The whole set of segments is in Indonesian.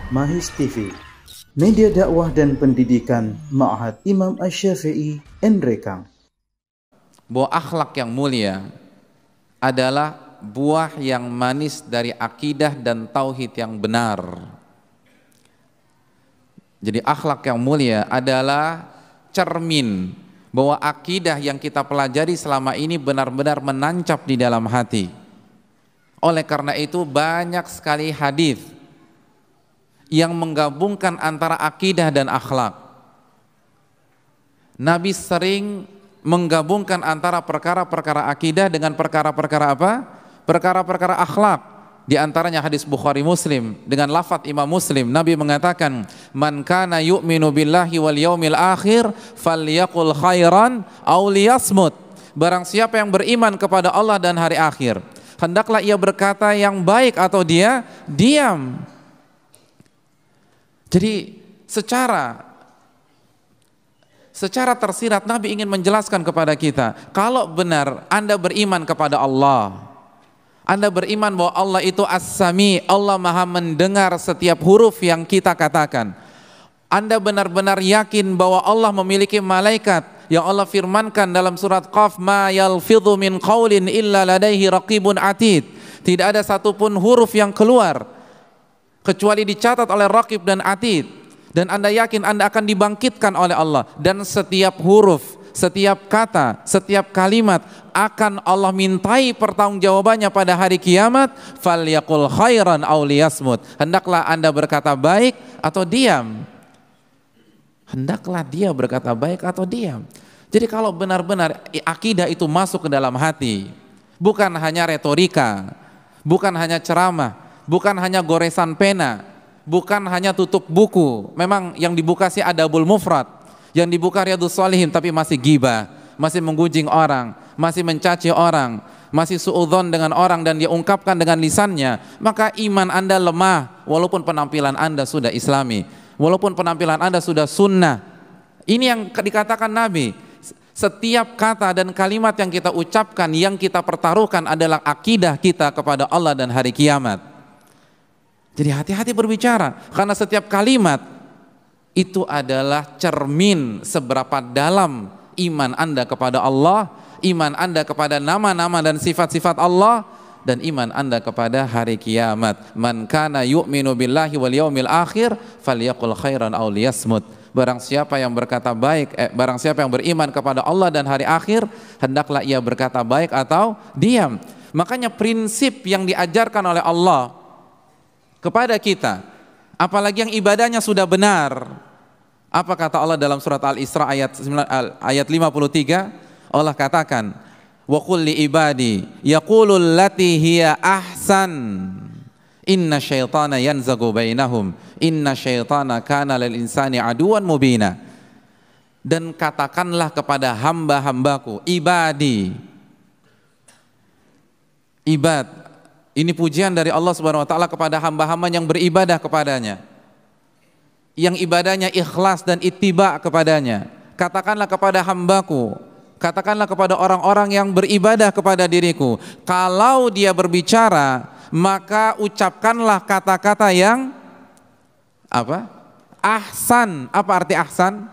Mahis TV, media dakwah dan pendidikan Ma'had Imam Asy-Syafi'i Nrekang. Bahwa akhlak yang mulia adalah buah yang manis dari akidah dan tauhid yang benar. Jadi akhlak yang mulia adalah cermin bahwa akidah yang kita pelajari selama ini benar-benar menancap di dalam hati. Oleh karena itu banyak sekali hadis yang menggabungkan antara akidah dan akhlak. Nabi sering menggabungkan antara perkara-perkara akidah dengan perkara-perkara apa? Perkara-perkara akhlak. Di antaranya hadis Bukhari Muslim dengan lafaz Imam Muslim, Nabi mengatakan, "Man kana yu'minu billahi wal yaumil akhir falyaqul khairan aw liyasmut." Barang siapa yang beriman kepada Allah dan hari akhir, hendaklah ia berkata yang baik atau dia diam. Jadi secara tersirat Nabi ingin menjelaskan kepada kita, kalau benar Anda beriman kepada Allah, Anda beriman bahwa Allah itu As-Sami, Allah Maha mendengar setiap huruf yang kita katakan. Anda benar-benar yakin bahwa Allah memiliki malaikat yang Allah firmankan dalam surat Qaf, ma yalfidhu min qaulin illa ladaihi raqibun atid. Tidak ada satupun huruf yang keluar kecuali dicatat oleh Raqib dan Atid, dan Anda yakin Anda akan dibangkitkan oleh Allah, dan setiap huruf, setiap kata, setiap kalimat akan Allah mintai pertanggungjawabannya pada hari kiamat. Falyaqul khairan aw liyasmut. Hendaklah Anda berkata baik atau diam. Hendaklah dia berkata baik atau diam. Jadi kalau benar-benar akidah itu masuk ke dalam hati, bukan hanya retorika, bukan hanya ceramah, bukan hanya goresan pena, bukan hanya tutup buku. Memang yang dibuka sih Adabul Mufrad, yang dibuka Riyadhus Shalihin, tapi masih gibah, masih menggunjing orang, masih mencaci orang, masih suudzon dengan orang, dan dia ungkapkan dengan lisannya, maka iman Anda lemah walaupun penampilan Anda sudah islami, walaupun penampilan Anda sudah sunnah. Ini yang dikatakan Nabi, setiap kata dan kalimat yang kita ucapkan, yang kita pertaruhkan adalah akidah kita kepada Allah dan hari kiamat. Jadi hati-hati berbicara, karena setiap kalimat itu adalah cermin seberapa dalam iman Anda kepada Allah, iman Anda kepada nama-nama dan sifat-sifat Allah, dan iman Anda kepada hari kiamat. Man kana yu'minu billahi wal yaumil akhir falyaqul khairan aw liyasmut. Barang siapa yang berkata baik, barang siapa yang beriman kepada Allah dan hari akhir, hendaklah ia berkata baik atau diam. Makanya prinsip yang diajarkan oleh Allah kepada kita, apalagi yang ibadahnya sudah benar. Apa kata Allah dalam surat Al-Isra ayat 53? Allah katakan, wa qul li ibadi yaqulul lati hiya ahsan inna syaitana yanzagu bainahum inna syaitana kana lil insani aduwan mubina. Dan katakanlah kepada hamba-hambaku, ibadi, ibad, ini pujian dari Allah Subhanahu wa taala kepada hamba-hamba yang beribadah kepadanya, yang ibadahnya ikhlas dan ittiba kepadanya. Katakanlah kepada hambaku, katakanlah kepada orang-orang yang beribadah kepada diriku, kalau dia berbicara, maka ucapkanlah kata-kata yang apa? Ahsan. Apa arti ahsan?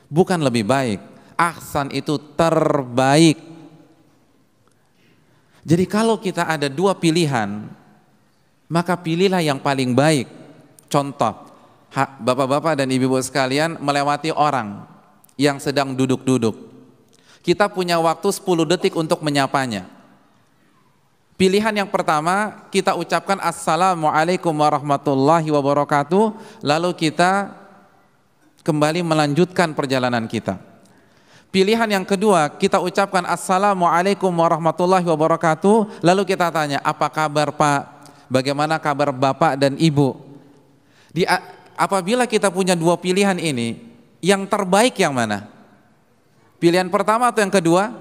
Bukan lebih baik. Ahsan itu terbaik. Jadi kalau kita ada dua pilihan, maka pilihlah yang paling baik. Contoh, bapak-bapak dan ibu-ibu sekalian melewati orang yang sedang duduk-duduk. Kita punya waktu 10 detik untuk menyapanya. Pilihan yang pertama, kita ucapkan Assalamualaikum warahmatullahi wabarakatuh, lalu kita kembali melanjutkan perjalanan kita. Pilihan yang kedua, kita ucapkan Assalamualaikum warahmatullahi wabarakatuh, lalu kita tanya, apa kabar Pak? Bagaimana kabar Bapak dan Ibu? Apabila kita punya dua pilihan ini, yang terbaik yang mana? Pilihan pertama atau yang kedua?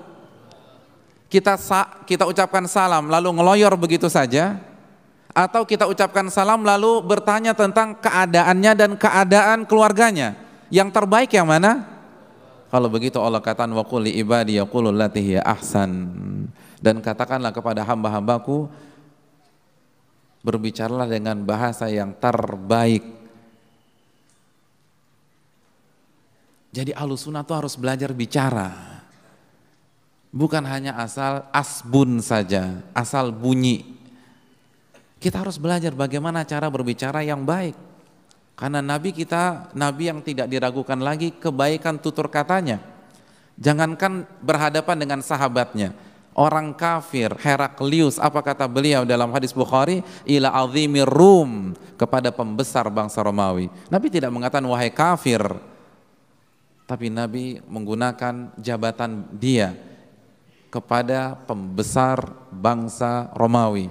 Kita ucapkan salam lalu ngeloyor begitu saja, atau kita ucapkan salam lalu bertanya tentang keadaannya dan keadaan keluarganya? Yang terbaik yang mana? Kalau begitu Allah katakan wa qul li ibadi yaqulul lati hiya ahsan, dan katakanlah kepada hamba-hambaku Berbicaralah dengan bahasa yang terbaik. Jadi Ahlussunnah tuh harus belajar bicara. Bukan hanya asal asbun saja, asal bunyi. Kita harus belajar bagaimana cara berbicara yang baik. Karena Nabi kita, Nabi yang tidak diragukan lagi kebaikan tutur katanya. Jangankan berhadapan dengan sahabatnya, orang kafir, Heraklius, apa kata beliau dalam hadis Bukhari, ila azimir Rum, kepada pembesar bangsa Romawi. Nabi tidak mengatakan wahai kafir, tapi Nabi menggunakan jabatan dia kepada pembesar bangsa Romawi.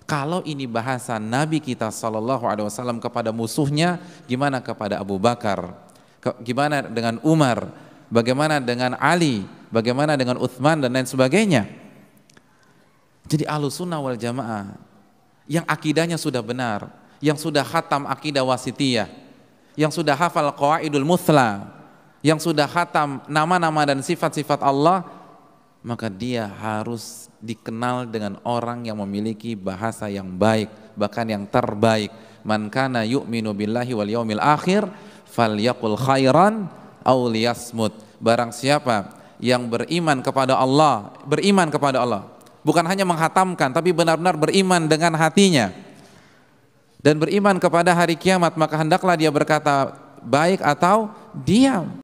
Kalau ini bahasa Nabi kita SAW kepada musuhnya, gimana kepada Abu Bakar, gimana dengan Umar, bagaimana dengan Ali, bagaimana dengan Utsman dan lain sebagainya. Jadi Ahlussunnah wal Jamaah yang akidahnya sudah benar, yang sudah khatam akidah wasitiyah, yang sudah hafal qawaidul muthla, yang sudah khatam nama-nama dan sifat-sifat Allah, maka dia harus dikenal dengan orang yang memiliki bahasa yang baik, bahkan yang terbaik. Man kana yu'minu billahi wal yaumil akhir falyaqul khairan aw liyasmut. Barang siapa yang beriman kepada Allah, bukan hanya menghatamkan tapi benar-benar beriman dengan hatinya dan beriman kepada hari kiamat, maka hendaklah dia berkata baik atau diam.